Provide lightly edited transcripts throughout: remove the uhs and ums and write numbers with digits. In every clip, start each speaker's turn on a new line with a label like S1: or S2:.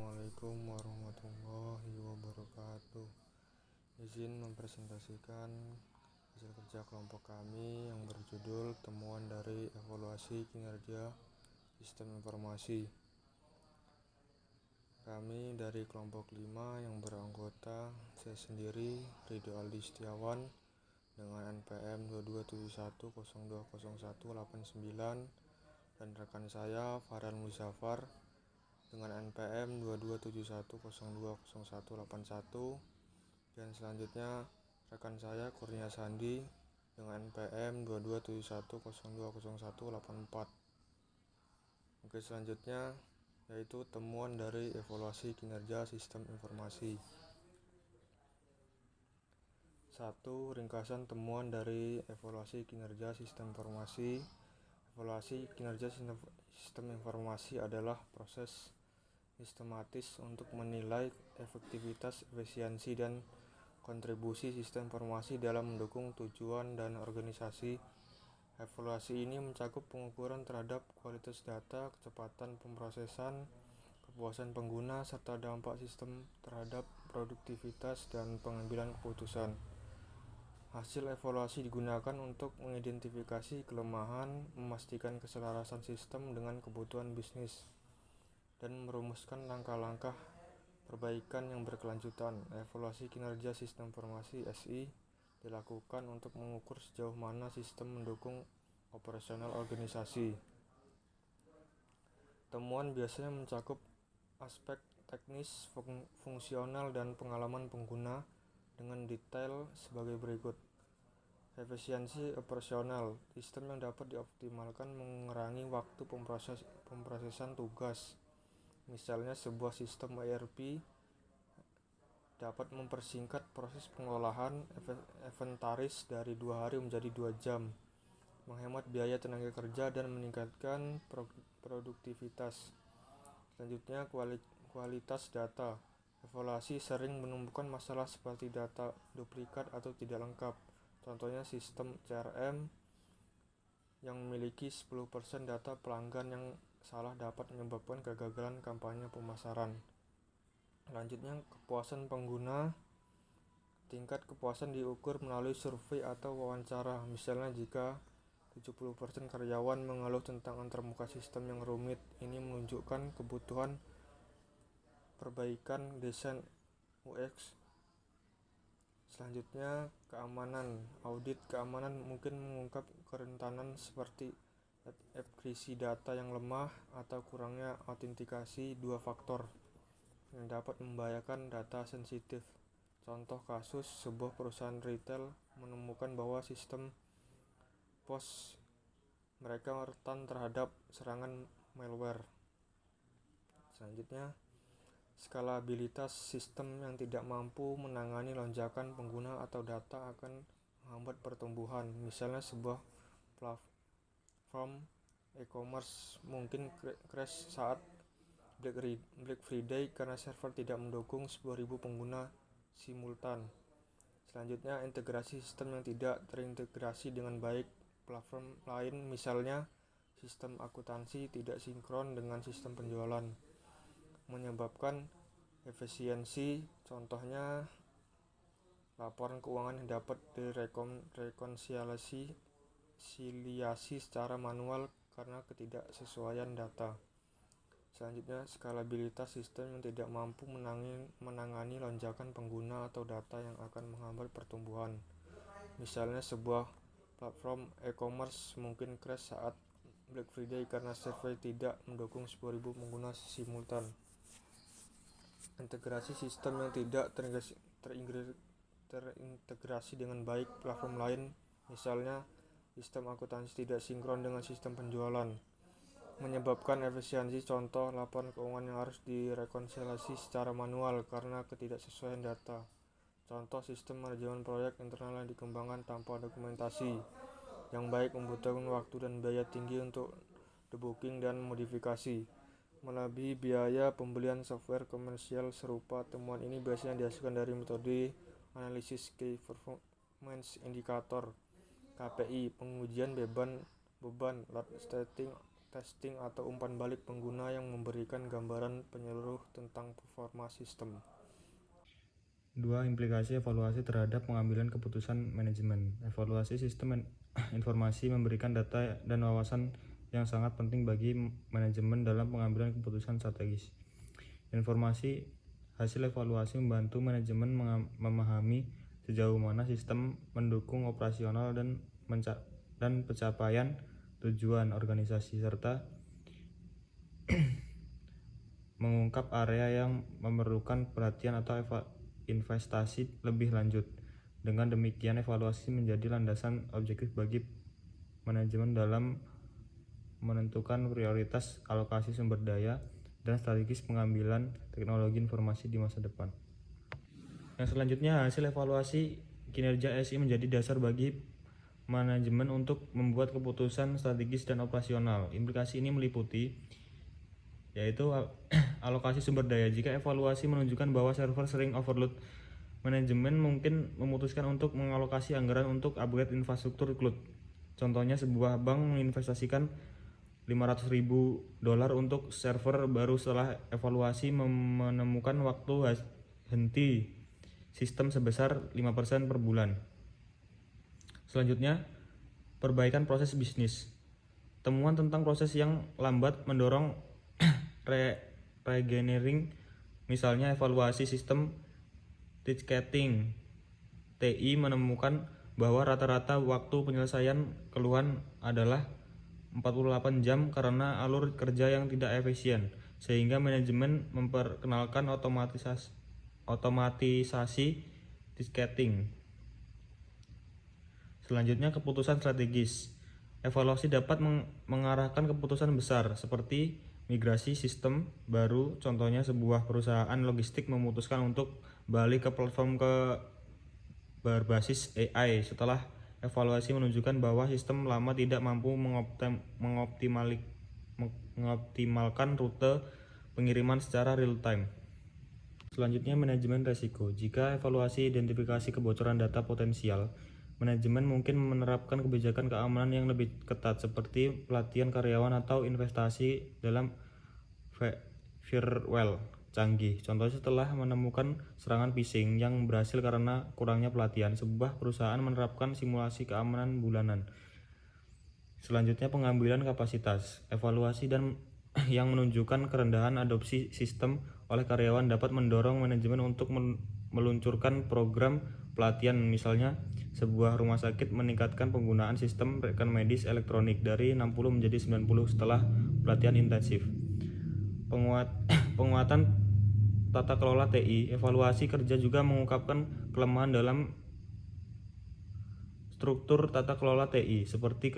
S1: Assalamualaikum warahmatullahi wabarakatuh. Izin mempresentasikan hasil kerja kelompok kami yang berjudul Temuan dari Evaluasi Kinerja Sistem Informasi. Kami dari kelompok 5 yang beranggota saya sendiri, Ridho Aldi Setiawan, dengan NPM 2271020189, dan rekan saya Farhan Muzaffar dengan NPM 2271020181, dan selanjutnya rekan saya Kurnia Sandi dengan NPM 2271020184. Oke, selanjutnya yaitu temuan dari evaluasi kinerja sistem informasi. 1. Ringkasan temuan dari evaluasi kinerja sistem informasi. Evaluasi kinerja sistem informasi adalah proses sistematis untuk menilai efektivitas, efisiensi, dan kontribusi sistem informasi dalam mendukung tujuan dan organisasi. Evaluasi ini mencakup pengukuran terhadap kualitas data, kecepatan pemrosesan, kepuasan pengguna, serta dampak sistem terhadap produktivitas dan pengambilan keputusan. Hasil evaluasi digunakan untuk mengidentifikasi kelemahan, memastikan keselarasan sistem dengan kebutuhan bisnis, dan merumuskan langkah-langkah perbaikan yang berkelanjutan. Evaluasi kinerja sistem informasi (SI) dilakukan untuk mengukur sejauh mana sistem mendukung operasional organisasi. Temuan biasanya mencakup aspek teknis, fungsional, dan pengalaman pengguna dengan detail sebagai berikut. Efisiensi operasional. Sistem yang dapat dioptimalkan mengurangi waktu pemrosesan tugas. Misalnya, sebuah sistem ERP dapat mempersingkat proses pengolahan inventaris dari 2 hari menjadi 2 jam, menghemat biaya tenaga kerja, dan meningkatkan produktivitas. Selanjutnya, kualitas data. Evaluasi sering menemukan masalah seperti data duplikat atau tidak lengkap. Contohnya, sistem CRM yang memiliki 10% data pelanggan yang salah dapat menyebabkan kegagalan kampanye pemasaran. Selanjutnya, kepuasan pengguna. Tingkat kepuasan diukur melalui survei atau wawancara. Misalnya, jika 70% karyawan mengeluh tentang antarmuka sistem yang rumit, ini menunjukkan kebutuhan perbaikan desain UX. Selanjutnya, keamanan. Audit keamanan mungkin mengungkap kerentanan seperti enkripsi data yang lemah atau kurangnya autentikasi 2 faktor yang dapat membahayakan data sensitif. Contoh kasus, sebuah perusahaan retail menemukan bahwa sistem pos mereka rentan terhadap serangan malware. Selanjutnya, skalabilitas. Sistem yang tidak mampu menangani lonjakan pengguna atau data akan menghambat pertumbuhan. Misalnya, sebuah platform e-commerce mungkin crash saat Black Friday karena server tidak mendukung 10.000 pengguna simultan. Selanjutnya, integrasi sistem yang tidak terintegrasi dengan baik platform lain. Misalnya, sistem akuntansi tidak sinkron dengan sistem penjualan, menyebabkan efisiensi. Contohnya, laporan keuangan yang dapat direkonsiliasi secara manual karena ketidaksesuaian data. Selanjutnya, skalabilitas. Sistem yang tidak mampu menangani lonjakan pengguna atau data yang akan menghambat pertumbuhan. Misalnya, sebuah platform e-commerce mungkin crash saat Black Friday karena server tidak mendukung 10.000 pengguna simultan. Integrasi. Sistem yang tidak terintegrasi dengan baik platform lain. Misalnya, sistem akuntansi tidak sinkron dengan sistem penjualan, menyebabkan efisiensi. Contoh, laporan keuangan yang harus direkonsiliasi secara manual karena ketidaksesuaian data. Contoh, sistem manajemen proyek internal yang dikembangkan tanpa dokumentasi yang baik membutuhkan waktu dan biaya tinggi untuk debugging dan modifikasi, melebihi biaya pembelian software komersial serupa. Temuan ini biasanya dihasilkan dari metode analisis Key Performance Indicator (KPI), pengujian beban load testing, testing atau umpan balik pengguna yang memberikan gambaran menyeluruh tentang performa sistem.
S2: 2. Implikasi evaluasi terhadap pengambilan keputusan manajemen. Evaluasi sistem informasi memberikan data dan wawasan yang sangat penting bagi manajemen dalam pengambilan keputusan strategis. Hasil evaluasi membantu manajemen memahami sejauh mana sistem mendukung operasional dan pencapaian tujuan organisasi, serta mengungkap area yang memerlukan perhatian atau investasi lebih lanjut. Dengan demikian, evaluasi menjadi landasan objektif bagi manajemen dalam menentukan prioritas alokasi sumber daya dan strategis pengambilan teknologi informasi di masa depan. Yang selanjutnya, hasil evaluasi kinerja SI menjadi dasar bagi manajemen untuk membuat keputusan strategis dan operasional. Implikasi ini meliputi yaitu alokasi sumber daya. Jika evaluasi menunjukkan bahwa server sering overload, manajemen mungkin memutuskan untuk mengalokasi anggaran untuk upgrade infrastruktur cloud. Contohnya, sebuah bank menginvestasikan $500.000 untuk server baru setelah evaluasi menemukan waktu henti sistem sebesar 5% per bulan. Selanjutnya, perbaikan proses bisnis. Temuan tentang proses yang lambat mendorong regenerering, misalnya evaluasi sistem ticketing. TI menemukan bahwa rata-rata waktu penyelesaian keluhan adalah 48 jam karena alur kerja yang tidak efisien, sehingga manajemen memperkenalkan otomatisasi ticketing. Selanjutnya, keputusan strategis. Evaluasi dapat mengarahkan keputusan besar seperti migrasi sistem baru. Contohnya, sebuah perusahaan logistik memutuskan untuk balik ke platform berbasis AI setelah evaluasi menunjukkan bahwa sistem lama tidak mampu mengoptimalkan rute pengiriman secara real time. Selanjutnya, manajemen resiko. Jika evaluasi identifikasi kebocoran data potensial, manajemen mungkin menerapkan kebijakan keamanan yang lebih ketat seperti pelatihan karyawan atau investasi dalam firewall canggih. Contohnya, setelah menemukan serangan phishing yang berhasil karena kurangnya pelatihan, sebuah perusahaan menerapkan simulasi keamanan bulanan. Selanjutnya, pengambilan kapasitas. Evaluasi dan yang menunjukkan kerendahan adopsi sistem oleh karyawan dapat mendorong manajemen untuk meluncurkan program pelatihan. Misalnya, sebuah rumah sakit meningkatkan penggunaan sistem rekan medis elektronik dari 60 menjadi 90 setelah pelatihan intensif. Penguatan tata kelola TI. Evaluasi kerja juga mengungkapkan kelemahan dalam struktur tata kelola TI, seperti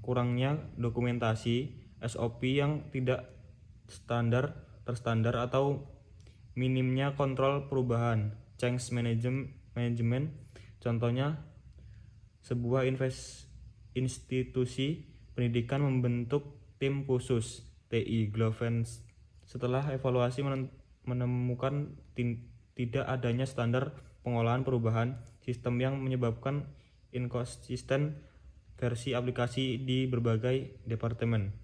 S2: kurangnya dokumentasi, SOP yang tidak terstandar atau minimnya kontrol perubahan, change management. Contohnya, sebuah institusi pendidikan membentuk tim khusus TI Globens setelah evaluasi menemukan tidak adanya standar pengolahan perubahan sistem yang menyebabkan inkonsisten versi aplikasi di berbagai departemen.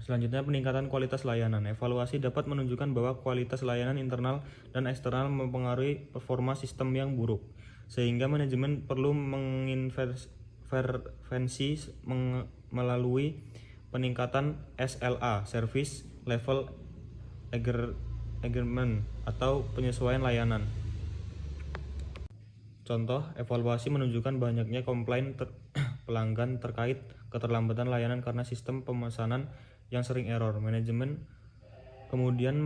S2: Selanjutnya, peningkatan kualitas layanan. Evaluasi dapat menunjukkan bahwa kualitas layanan internal dan eksternal mempengaruhi performa sistem yang buruk, sehingga manajemen perlu mengintervensi melalui peningkatan SLA (Service Level Agreement) atau penyesuaian layanan. Contoh, evaluasi menunjukkan banyaknya komplain pelanggan terkait keterlambatan layanan karena sistem pemesanan yang sering error. Manajemen kemudian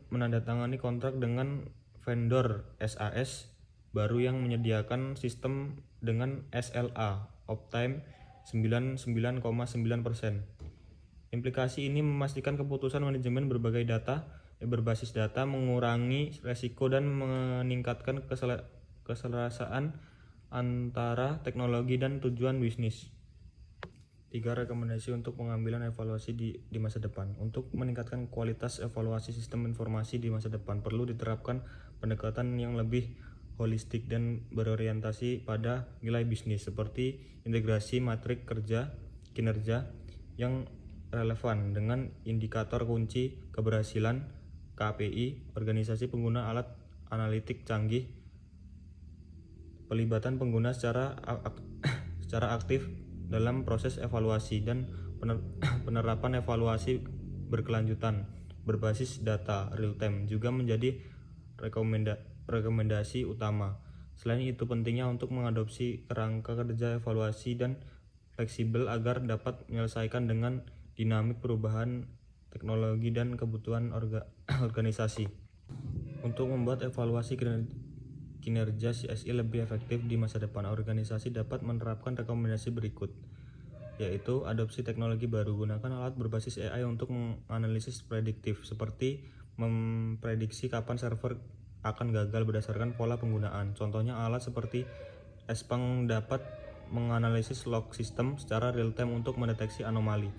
S2: menandatangani kontrak dengan vendor SaaS baru yang menyediakan sistem dengan SLA uptime 99,9%. Implikasi ini memastikan keputusan manajemen berbasis data, mengurangi resiko dan meningkatkan keselarasan antara teknologi dan tujuan bisnis. 3. Rekomendasi untuk pengambilan evaluasi di masa depan. Untuk meningkatkan kualitas evaluasi sistem informasi di masa depan, perlu diterapkan pendekatan yang lebih holistik dan berorientasi pada nilai bisnis, seperti integrasi matrik kinerja, yang relevan dengan indikator kunci keberhasilan KPI, organisasi pengguna alat analitik canggih, pelibatan pengguna secara aktif dalam proses evaluasi, dan penerapan evaluasi berkelanjutan berbasis data real time juga menjadi rekomendasi utama. Selain itu, pentingnya untuk mengadopsi kerangka kerja evaluasi dan fleksibel agar dapat menyelesaikan dengan dinamik perubahan teknologi dan kebutuhan organisasi. Untuk membuat evaluasi kinerja CSI lebih efektif di masa depan, organisasi dapat menerapkan rekomendasi berikut, yaitu adopsi teknologi baru. Gunakan alat berbasis AI untuk menganalisis prediktif, seperti memprediksi kapan server akan gagal berdasarkan pola penggunaan. Contohnya, alat seperti Spank dapat menganalisis log sistem secara real-time untuk mendeteksi anomali.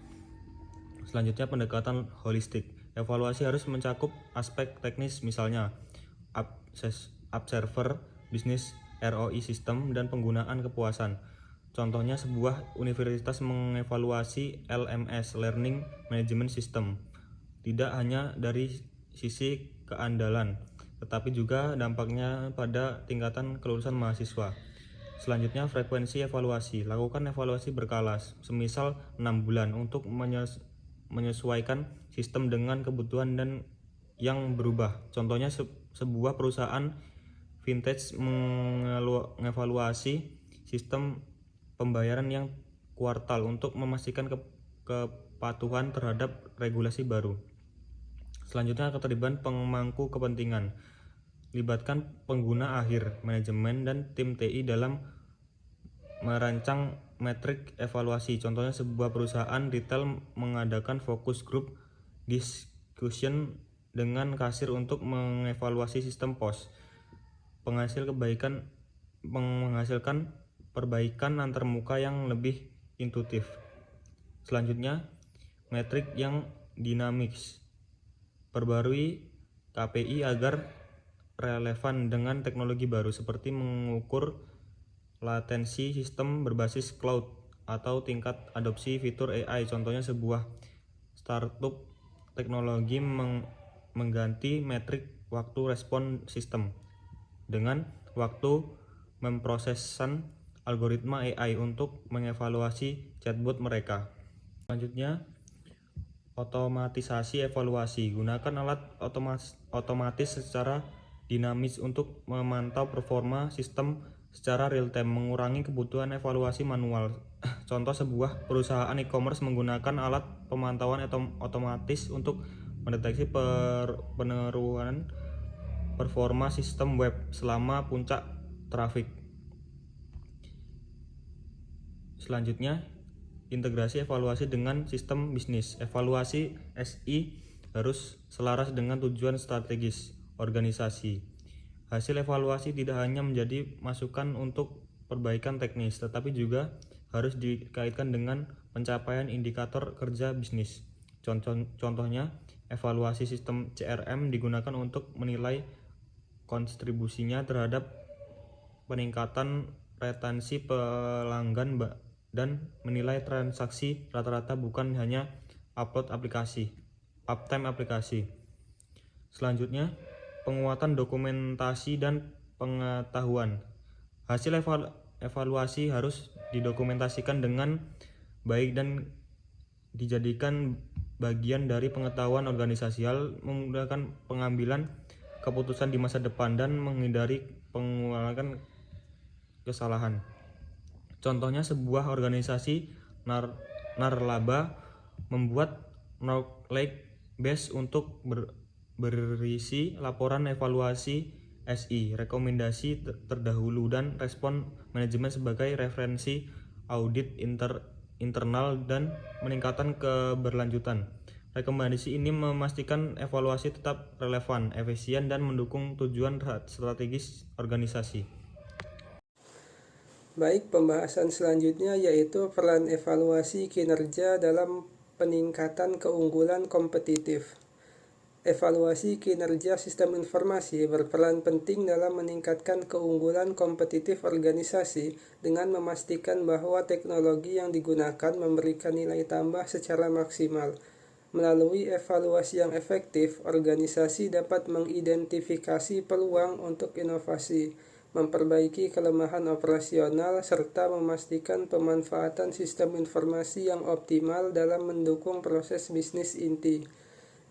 S2: Selanjutnya, pendekatan holistik. Evaluasi harus mencakup aspek teknis, misalnya observer, bisnis, ROI sistem, dan penggunaan kepuasan. Contohnya, sebuah universitas mengevaluasi LMS, Learning Management System, tidak hanya dari sisi keandalan, tetapi juga dampaknya pada tingkatan kelulusan mahasiswa. Selanjutnya, frekuensi evaluasi. Lakukan evaluasi berkala, semisal 6 bulan, untuk menyesuaikan sistem dengan kebutuhan dan yang berubah. Contohnya, sebuah perusahaan vintage mengevaluasi sistem pembayaran yang kuartal untuk memastikan kepatuhan terhadap regulasi baru. Selanjutnya, keterlibatan pemangku kepentingan. Libatkan pengguna akhir, manajemen, dan tim TI dalam merancang metrik evaluasi. Contohnya, sebuah perusahaan retail mengadakan focus group discussion dengan kasir untuk mengevaluasi sistem POS. Menghasilkan perbaikan antarmuka yang lebih intuitif. Selanjutnya, metrik yang dinamis. Perbarui KPI agar relevan dengan teknologi baru, seperti mengukur latensi sistem berbasis cloud atau tingkat adopsi fitur AI. Contohnya, sebuah startup teknologi mengganti metrik waktu respon sistem dengan waktu memprosesan algoritma AI untuk mengevaluasi chatbot mereka. Selanjutnya, otomatisasi evaluasi. Gunakan alat otomatis secara dinamis untuk memantau performa sistem secara real time, mengurangi kebutuhan evaluasi manual. Contoh, sebuah perusahaan e-commerce menggunakan alat pemantauan otomatis untuk mendeteksi penurunan performa sistem web selama puncak trafik. Selanjutnya, integrasi evaluasi dengan sistem bisnis. Evaluasi SI harus selaras dengan tujuan strategis organisasi. Hasil evaluasi tidak hanya menjadi masukan untuk perbaikan teknis, tetapi juga harus dikaitkan dengan pencapaian indikator kerja bisnis. Contohnya, evaluasi sistem CRM digunakan untuk menilai kontribusinya terhadap peningkatan retensi pelanggan dan menilai transaksi rata-rata, bukan hanya uptime aplikasi. Selanjutnya, penguatan dokumentasi dan pengetahuan. Hasil evaluasi harus didokumentasikan dengan baik dan dijadikan bagian dari pengetahuan organisasi, hal memudahkan pengambilan keputusan di masa depan dan menghindari pengulangan kesalahan. Contohnya, sebuah organisasi narlaba membuat knowledge base untuk berisi laporan evaluasi SI, rekomendasi terdahulu, dan respon manajemen sebagai referensi audit internal dan meningkatkan keberlanjutan. Rekomendasi ini memastikan evaluasi tetap relevan, efisien, dan mendukung tujuan strategis organisasi.
S3: Baik, pembahasan selanjutnya yaitu peran evaluasi kinerja dalam peningkatan keunggulan kompetitif. Evaluasi kinerja sistem informasi berperan penting dalam meningkatkan keunggulan kompetitif organisasi dengan memastikan bahwa teknologi yang digunakan memberikan nilai tambah secara maksimal. Melalui evaluasi yang efektif, organisasi dapat mengidentifikasi peluang untuk inovasi, memperbaiki kelemahan operasional, serta memastikan pemanfaatan sistem informasi yang optimal dalam mendukung proses bisnis inti.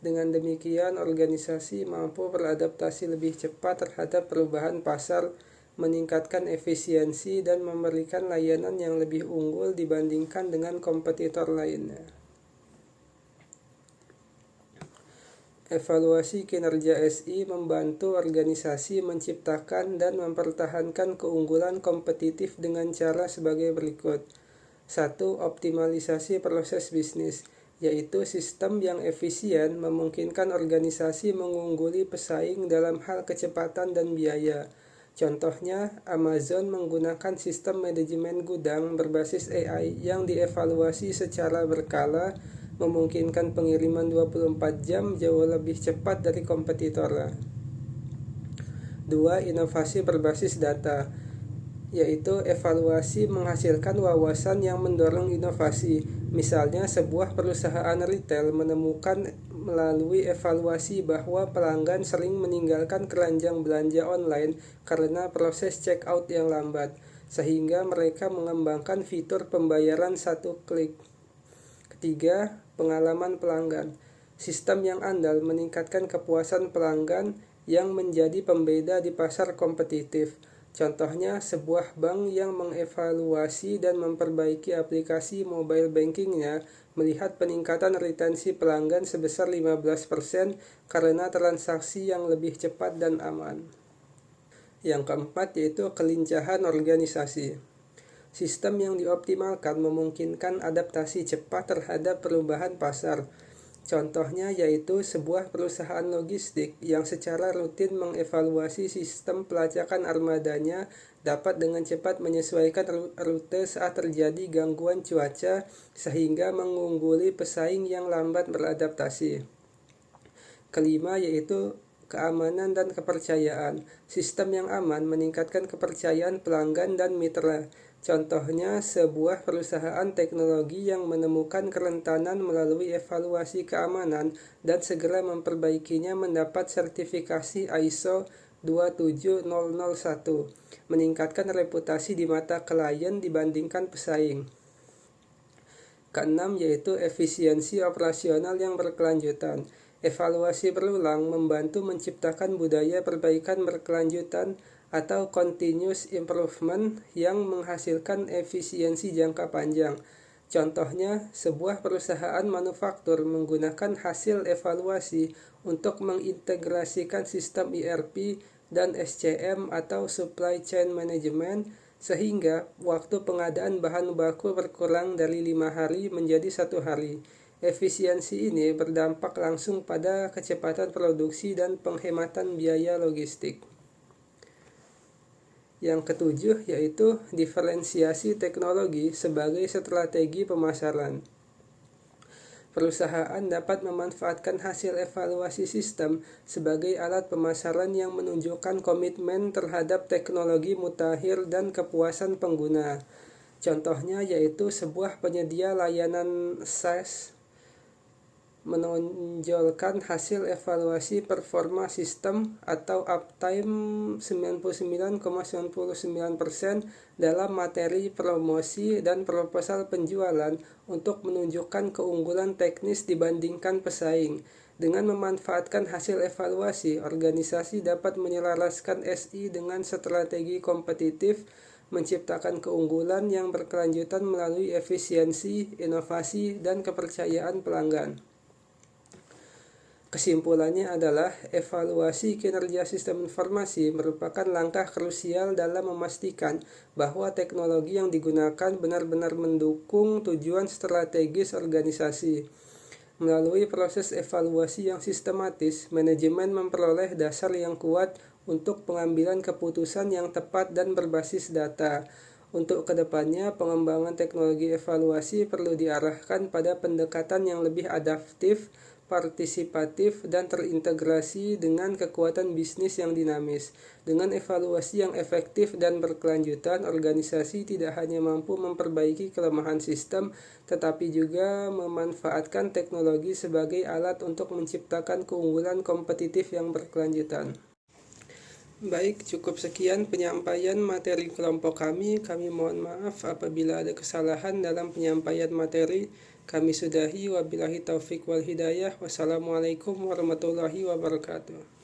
S3: Dengan demikian, organisasi mampu beradaptasi lebih cepat terhadap perubahan pasar, meningkatkan efisiensi, dan memberikan layanan yang lebih unggul dibandingkan dengan kompetitor lainnya. Evaluasi kinerja SI membantu organisasi menciptakan dan mempertahankan keunggulan kompetitif dengan cara sebagai berikut. 1. Optimalisasi proses bisnis, yaitu sistem yang efisien memungkinkan organisasi mengungguli pesaing dalam hal kecepatan dan biaya. Contohnya, Amazon menggunakan sistem manajemen gudang berbasis AI yang dievaluasi secara berkala, memungkinkan pengiriman 24 jam jauh lebih cepat dari kompetitornya. 2. Inovasi berbasis data, yaitu evaluasi menghasilkan wawasan yang mendorong inovasi. Misalnya, sebuah perusahaan retail menemukan melalui evaluasi bahwa pelanggan sering meninggalkan keranjang belanja online karena proses check-out yang lambat, sehingga mereka mengembangkan fitur pembayaran satu klik. Ketiga, pengalaman pelanggan. Sistem yang andal meningkatkan kepuasan pelanggan yang menjadi pembeda di pasar kompetitif. Contohnya, sebuah bank yang mengevaluasi dan memperbaiki aplikasi mobile bankingnya melihat peningkatan retensi pelanggan sebesar 15% karena transaksi yang lebih cepat dan aman. Yang keempat yaitu kelincahan organisasi. Sistem yang dioptimalkan memungkinkan adaptasi cepat terhadap perubahan pasar. Contohnya yaitu sebuah perusahaan logistik yang secara rutin mengevaluasi sistem pelacakan armadanya dapat dengan cepat menyesuaikan rute saat terjadi gangguan cuaca sehingga mengungguli pesaing yang lambat beradaptasi. Kelima yaitu keamanan dan kepercayaan. Sistem yang aman meningkatkan kepercayaan pelanggan dan mitra. Contohnya, sebuah perusahaan teknologi yang menemukan kerentanan melalui evaluasi keamanan dan segera memperbaikinya mendapat sertifikasi ISO 27001, meningkatkan reputasi di mata klien dibandingkan pesaing. Keenam yaitu efisiensi operasional yang berkelanjutan. Evaluasi berulang membantu menciptakan budaya perbaikan berkelanjutan atau continuous improvement yang menghasilkan efisiensi jangka panjang. Contohnya, sebuah perusahaan manufaktur menggunakan hasil evaluasi untuk mengintegrasikan sistem ERP dan SCM atau Supply Chain Management sehingga waktu pengadaan bahan baku berkurang dari 5 hari menjadi 1 hari. Efisiensi ini berdampak langsung pada kecepatan produksi dan penghematan biaya logistik. Yang ketujuh yaitu diferensiasi teknologi sebagai strategi pemasaran. Perusahaan dapat memanfaatkan hasil evaluasi sistem sebagai alat pemasaran yang menunjukkan komitmen terhadap teknologi mutakhir dan kepuasan pengguna. Contohnya yaitu sebuah penyedia layanan SaaS menonjolkan hasil evaluasi performa sistem atau uptime 99,99% dalam materi promosi dan proposal penjualan untuk menunjukkan keunggulan teknis dibandingkan pesaing. Dengan memanfaatkan hasil evaluasi, organisasi dapat menyelaraskan SI dengan strategi kompetitif, menciptakan keunggulan yang berkelanjutan melalui efisiensi, inovasi, dan kepercayaan pelanggan. Kesimpulannya adalah evaluasi kinerja sistem informasi merupakan langkah krusial dalam memastikan bahwa teknologi yang digunakan benar-benar mendukung tujuan strategis organisasi. Melalui proses evaluasi yang sistematis, manajemen memperoleh dasar yang kuat untuk pengambilan keputusan yang tepat dan berbasis data. Untuk kedepannya, pengembangan teknologi evaluasi perlu diarahkan pada pendekatan yang lebih adaptif, partisipatif, dan terintegrasi dengan kekuatan bisnis yang dinamis. Dengan evaluasi yang efektif dan berkelanjutan, organisasi tidak hanya mampu memperbaiki kelemahan sistem, tetapi juga memanfaatkan teknologi sebagai alat untuk menciptakan keunggulan kompetitif yang berkelanjutan. Baik, cukup sekian penyampaian materi kelompok kami. Kami mohon maaf apabila ada kesalahan dalam penyampaian materi. Kami sudahi, wabillahi taufik wal hidayah. Wassalamualaikum warahmatullahi wabarakatuh.